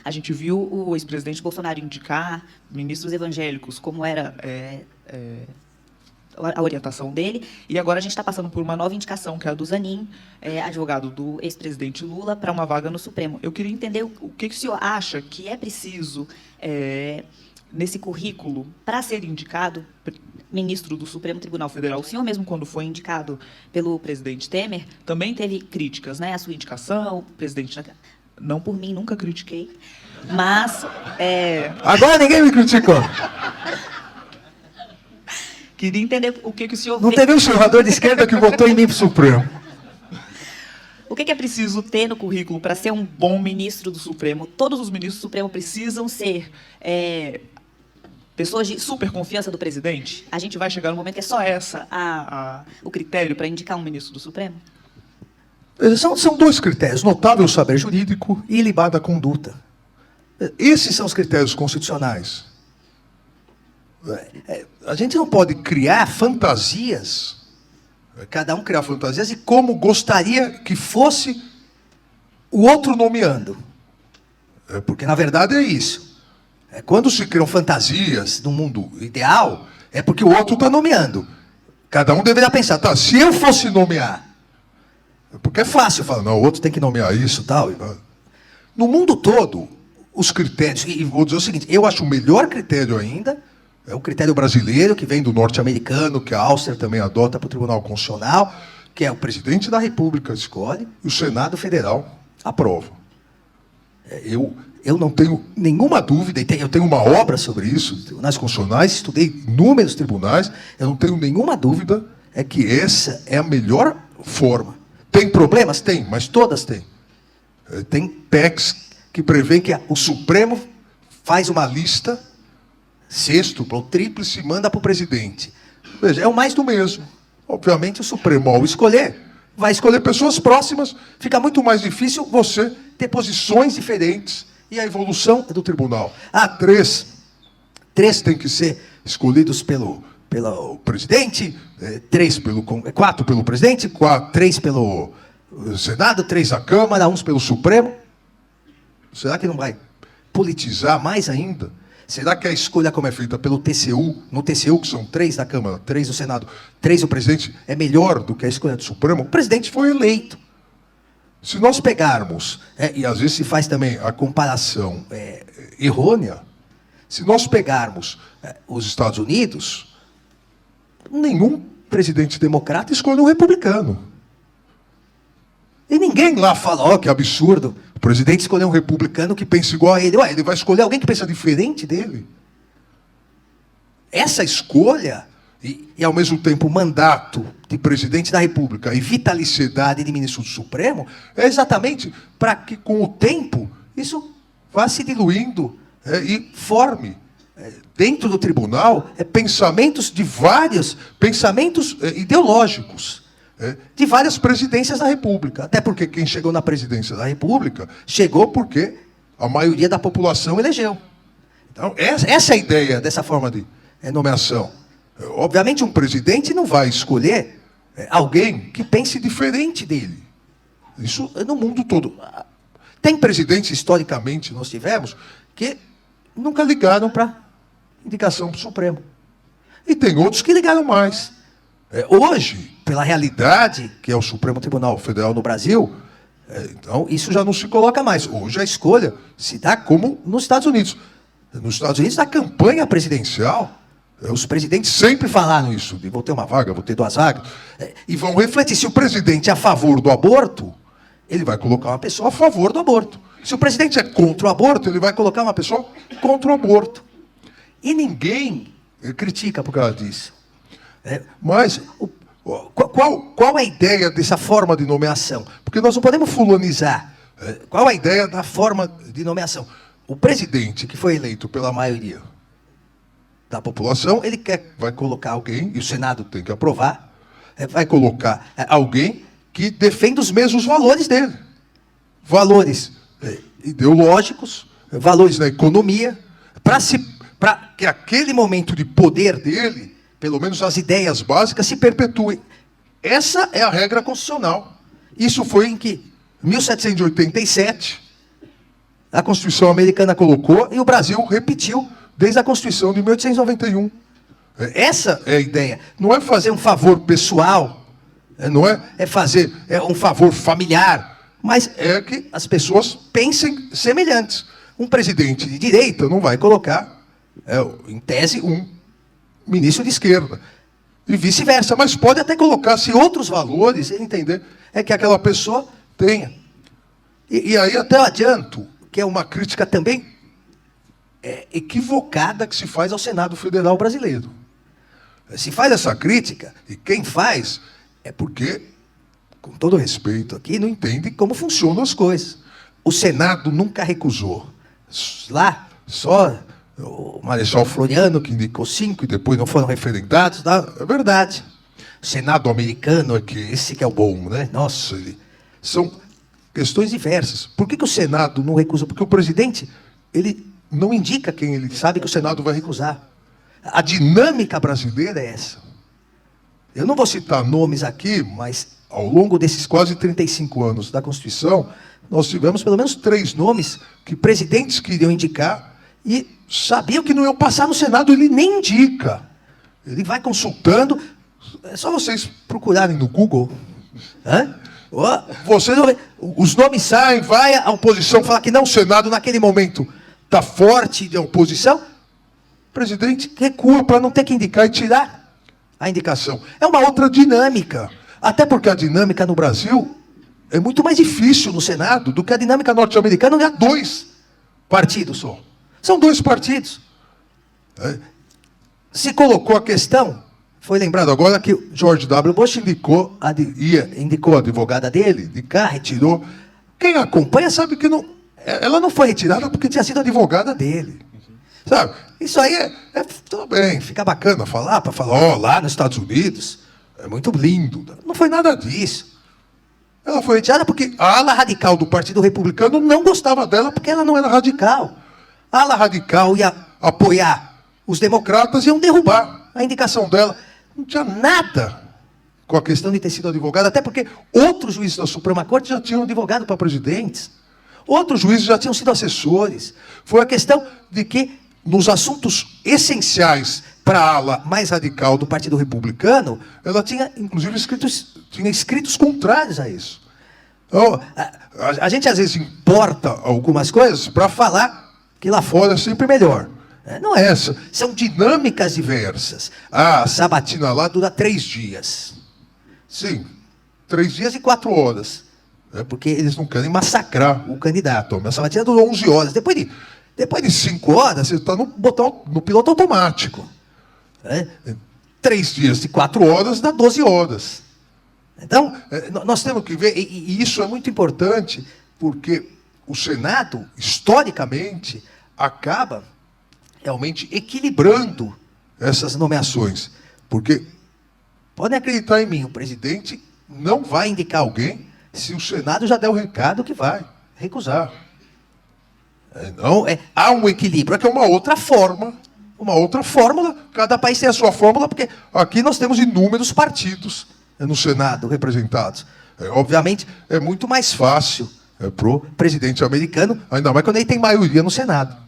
A gente viu o ex-presidente Bolsonaro indicar ministros evangélicos, como era a orientação dele, e agora a gente está passando por uma nova indicação, que é a do Zanin, advogado do ex-presidente Lula, para uma vaga no Supremo. Eu queria entender o que o senhor acha que é preciso nesse currículo para ser indicado ministro do Supremo Tribunal Federal. O senhor mesmo, quando foi indicado pelo presidente Temer, também teve críticas, né? A sua indicação, o presidente... Não por mim, nunca critiquei, mas... Agora ninguém me criticou. Queria entender o que o senhor... Não teve um senador de esquerda que votou em mim para o Supremo. O que é preciso ter no currículo para ser um bom ministro do Supremo? Todos os ministros do Supremo precisam ser pessoas de super confiança do presidente? A gente vai chegar no momento que é só o critério para indicar um ministro do Supremo? São dois critérios: notável saber jurídico e ilibada conduta. Esses são os critérios constitucionais. A gente não pode criar fantasias, cada um criar fantasias e como gostaria que fosse o outro nomeando. Porque, na verdade, é isso. Quando se criam fantasias no mundo ideal, é porque o outro está nomeando. Cada um deveria pensar, tá, se eu fosse nomear, porque é fácil falar, não, o outro tem que nomear isso e tal. No mundo todo, os critérios, e vou dizer o seguinte, eu acho o melhor critério ainda, é o critério brasileiro, que vem do norte-americano, que a Áustria também adota para o Tribunal Constitucional, que é o presidente da República escolhe, e o Senado Federal aprova. Eu não tenho nenhuma dúvida, e eu tenho uma obra sobre isso, tribunais constitucionais, estudei inúmeros tribunais, eu não tenho nenhuma dúvida, é que essa é a melhor forma. Tem problemas? Tem, mas todas têm. Tem PECs que prevêem que o Supremo faz uma lista, sextupla ou tríplice, e manda para o presidente. Veja, é o mais do mesmo. Obviamente, o Supremo, ao escolher, vai escolher pessoas próximas, fica muito mais difícil você ter posições diferentes. E a evolução é do tribunal. Três têm que ser escolhidos pelo presidente, quatro pelo presidente, três pelo Senado, três a Câmara, uns pelo Supremo. Será que não vai politizar mais ainda? Será que a escolha, como é feita pelo TCU, no TCU, que são três da Câmara, três do Senado, três do presidente, é melhor do que a escolha do Supremo? O presidente foi eleito. Se nós pegarmos, e às vezes se faz também a comparação errônea, se nós pegarmos os Estados Unidos, nenhum presidente democrata escolhe um republicano. E ninguém lá fala, que absurdo, o presidente escolheu um republicano que pensa igual a ele. Ele vai escolher alguém que pensa diferente dele. Essa escolha, e ao mesmo tempo o mandato de presidente da República e vitaliciedade de ministro do Supremo, é exatamente para que, com o tempo, isso vá se diluindo e forme, dentro do tribunal, pensamentos ideológicos, de várias presidências da República. Até porque quem chegou na presidência da República, chegou porque a maioria da população elegeu. Então, essa é a ideia dessa forma de nomeação. Obviamente, um presidente não vai escolher alguém que pense diferente dele. Isso é no mundo todo. Tem presidentes, historicamente, nós tivemos, que nunca ligaram para indicação para o Supremo. E tem outros que ligaram mais. Hoje, pela realidade, que é o Supremo Tribunal Federal no Brasil, então isso já não se coloca mais. Hoje a escolha se dá como nos Estados Unidos. Nos Estados Unidos, na campanha presidencial, os presidentes sempre falaram isso, de vou ter uma vaga, vou ter duas vagas, e vão refletir. Se o presidente é a favor do aborto, ele vai colocar uma pessoa a favor do aborto. Se o presidente é contra o aborto, ele vai colocar uma pessoa contra o aborto. E ninguém critica por causa disso. Mas qual é a ideia dessa forma de nomeação? Porque nós não podemos fulanizar. Qual a ideia da forma de nomeação? O presidente, que foi eleito pela maioria da população, ele vai colocar alguém, e o Senado tem que aprovar, vai colocar alguém que defenda os mesmos valores dele. Valores ideológicos, valores na economia, para que aquele momento de poder dele, pelo menos as ideias básicas, se perpetuem. Essa é a regra constitucional. Isso foi em que? 1787, a Constituição americana colocou e o Brasil repetiu desde a Constituição de 1891. Essa é a ideia. Não é fazer um favor pessoal, não é fazer um favor familiar, mas é que as pessoas pensem semelhantes. Um presidente de direita não vai colocar, em tese, um ministro de esquerda. E vice-versa. Mas pode até colocar, se outros valores, ele entender, é que aquela pessoa tenha. E aí até adianto, que é uma crítica também equivocada que se faz ao Senado Federal brasileiro. Se faz essa crítica, e quem faz é porque, com todo respeito aqui, não entende como funcionam as coisas. O Senado nunca recusou. Lá, só o Marechal Floriano, que indicou 5 e depois não foram referendados, é verdade. O Senado americano, esse que é o bom, né? Nossa, são questões diversas. Por que o Senado não recusa? Porque o presidente, ele não indica quem ele sabe que o Senado vai recusar. A dinâmica brasileira é essa. Eu não vou citar nomes aqui, mas ao longo desses quase 35 anos da Constituição, nós tivemos pelo menos 3 nomes que presidentes queriam indicar e sabiam que não iam passar no Senado, ele nem indica. Ele vai consultando. É só vocês procurarem no Google. Vocês vão ver. Os nomes saem, vai a oposição falar que não, o Senado naquele momento está forte de oposição. O presidente recua para não ter que indicar e tirar a indicação. É uma outra dinâmica. Até porque a dinâmica no Brasil é muito mais difícil no Senado do que a dinâmica norte-americana, onde há 2 partidos só. São 2 partidos. Se colocou a questão, foi lembrado agora que o George W. Bush indicou a advogada dele, de cá, retirou. Quem acompanha sabe que ela não foi retirada porque tinha sido advogada dele. Sabe? Isso aí tudo bem, fica bacana falar, para falar, lá nos Estados Unidos, é muito lindo. Não foi nada disso. Ela foi retirada porque a ala radical do Partido Republicano não gostava dela porque ela não era radical. A ala radical ia apoiar os democratas e iam derrubar a indicação dela. Não tinha nada com a questão de ter sido advogada, até porque outros juízes da Suprema Corte já tinham advogado para presidentes. Outros juízes já tinham sido assessores. Foi a questão de que, nos assuntos essenciais para a ala mais radical do Partido Republicano, ela tinha, inclusive, escritos contrários a isso. Então, a gente, às vezes, importa algumas coisas para falar que lá fora é sempre melhor. Não é essa. São dinâmicas diversas. A sabatina lá dura 3 dias. Sim, 3 dias e 4 horas. Porque eles não querem massacrar o candidato. A sabatina durou 11 horas. Depois de 5 horas, você está no piloto automático. 3 dias e 4 horas dá 12 horas. Então, nós temos que ver, e isso é muito importante, porque o Senado, historicamente, acaba realmente equilibrando essas nomeações. Porque, podem acreditar em mim, o presidente não vai indicar alguém se o Senado já der o recado que vai recusar. Não, há um equilíbrio, que é uma outra forma, uma outra fórmula. Cada país tem a sua fórmula, porque aqui nós temos inúmeros partidos no Senado representados. Obviamente, é muito mais fácil para o presidente americano, ainda mais quando ele tem maioria no Senado.